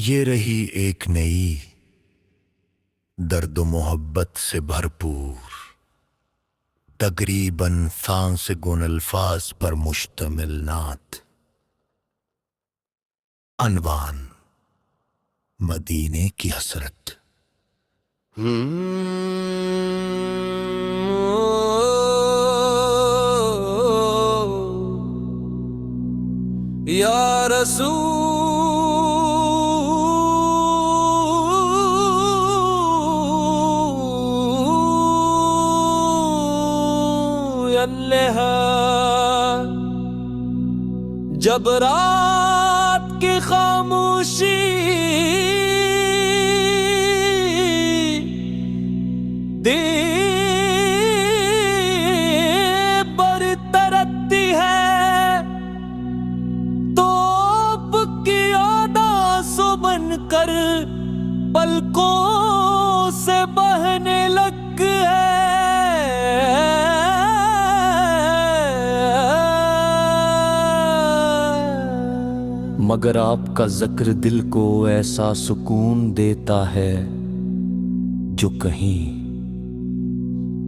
ये रही एक नई दर्द मोहब्बत से भरपूर तकरीबन सांस गुन अल्फाज पर मुश्तमिल नात। अनवान मदीने की हसरत। या रसूल अल्लाह, जब रात की खामोशी बरतरती है, तोप की आदासो बनकर पलकों से बहने लग है। मगर आपका जिक्र दिल को ऐसा सुकून देता है जो कहीं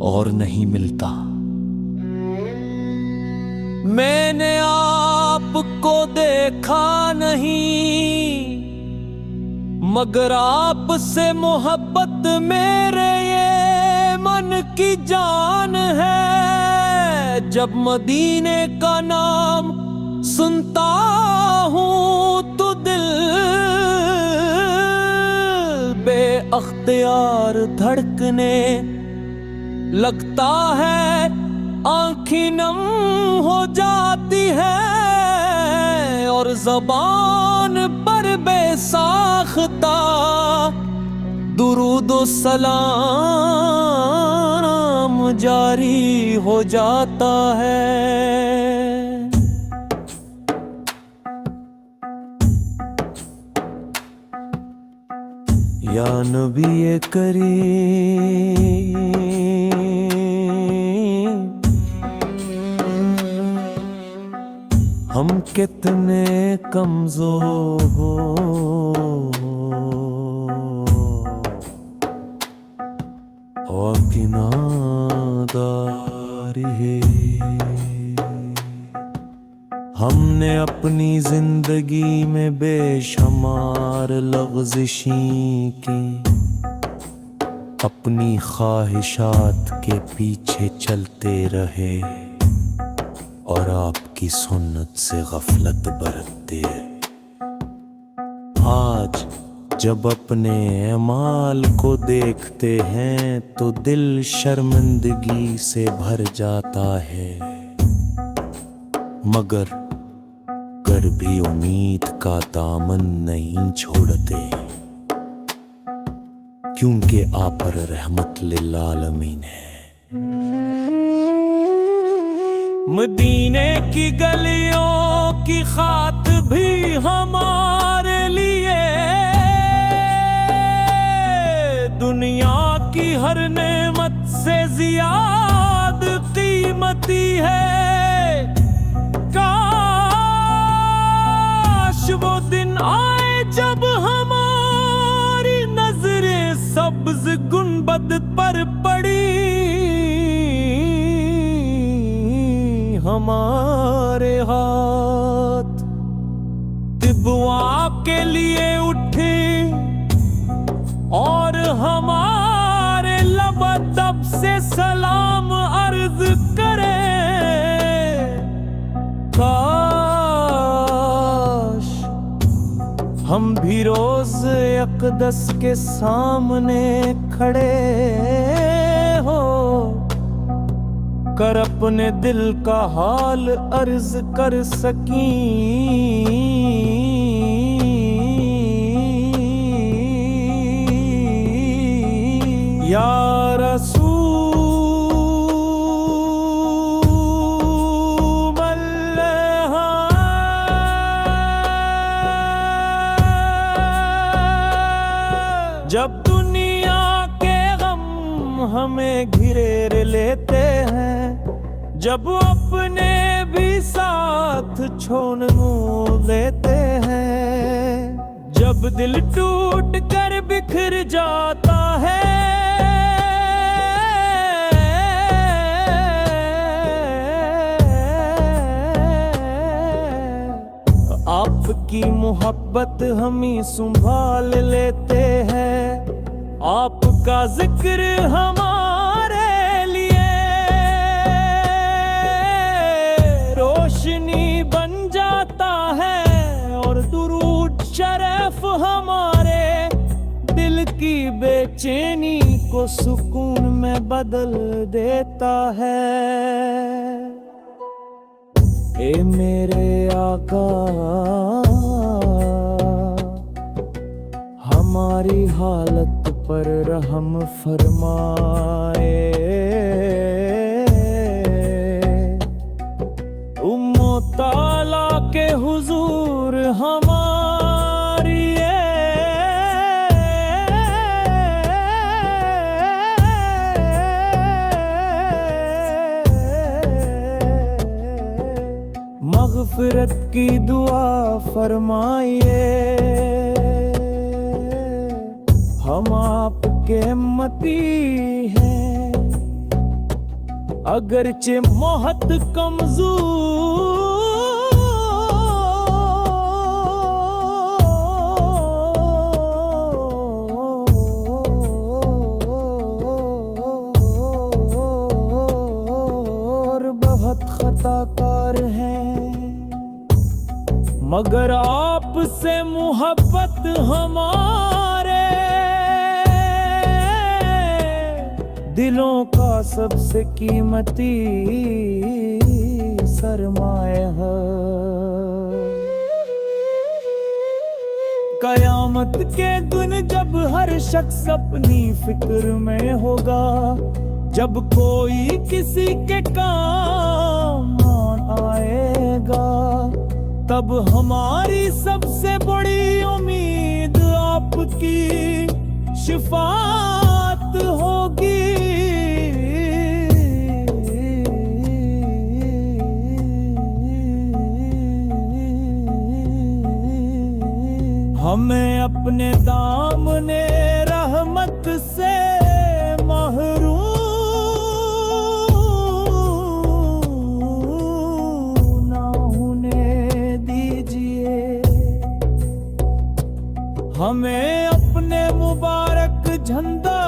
और नहीं मिलता। मैंने आपको देखा नहीं, मगर आपसे मोहब्बत मेरे ये मन की जान है। जब मदीने का नाम सुनता हूँ तो दिल बेअख्तियार धड़कने लगता है, आँखें नम हो जाती है और ज़बान पर बेसाख्ता दुरूद सलाम जारी हो जाता है। या नबी करीम, हम कितने कमजोर हो आपकी नादारी है। हमने अपनी जिंदगी में बेशुमार लग़ज़िशी की, अपनी ख्वाहिशात के पीछे चलते रहे और आपकी सुन्नत से गफलत बरतते। आज जब अपने अमाल को देखते हैं तो दिल शर्मिंदगी से भर जाता है, मगर भी उम्मीद का दामन नहीं छोड़ते, क्योंकि आप पर रहमत लिल आलमीन है। मदीने की गलियों की खात भी हमारे लिए दुनिया की हर नेमत से ज्यादा कीमती है। वो दिन आए जब हमारी नजरें सब्ज गुंबद पर पड़ी, हमारे हाथ तिबवा के लिए उठे और हमारे लब तब से सलाम अर्ज करे। हम भी रोज अक़दस के सामने खड़े हो कर अपने दिल का हाल अर्ज कर सकीं। या रसूल जब दुनिया के गम हमें घिरे लेते हैं, जब अपने भी साथ छोड़ देते हैं, जब जब दिल टूट कर बिखर जाता है, आपकी मोहब्बत हम ही संभाल लेते हैं। आपका जिक्र हमारे लिए रोशनी बन जाता है, और दुरूद शरीफ हमारे दिल की बेचैनी को सुकून में बदल देता है। ए मेरे आका, हमारी हालत पर रहम फरमाए। उम्मो ताला के हुजूर हमारी मग़फ़िरत की दुआ फरमाइए। हम आपके उम्मती हैं, अगरचे मोहत कमज़ोर बहुत खताकार हैं, मगर आपसे मोहब्बत हमारे दिलों का सबसे कीमती सरमाया है। कयामत के दिन जब हर शख्स अपनी फिक्र में होगा, जब कोई किसी के काम आएगा, तब हमारी सबसे बड़ी उम्मीद आपकी शिफाअत होगी। हमें अपने दामने रहमत से महरूम ना होने दीजिए। हमें अपने मुबारक झंडा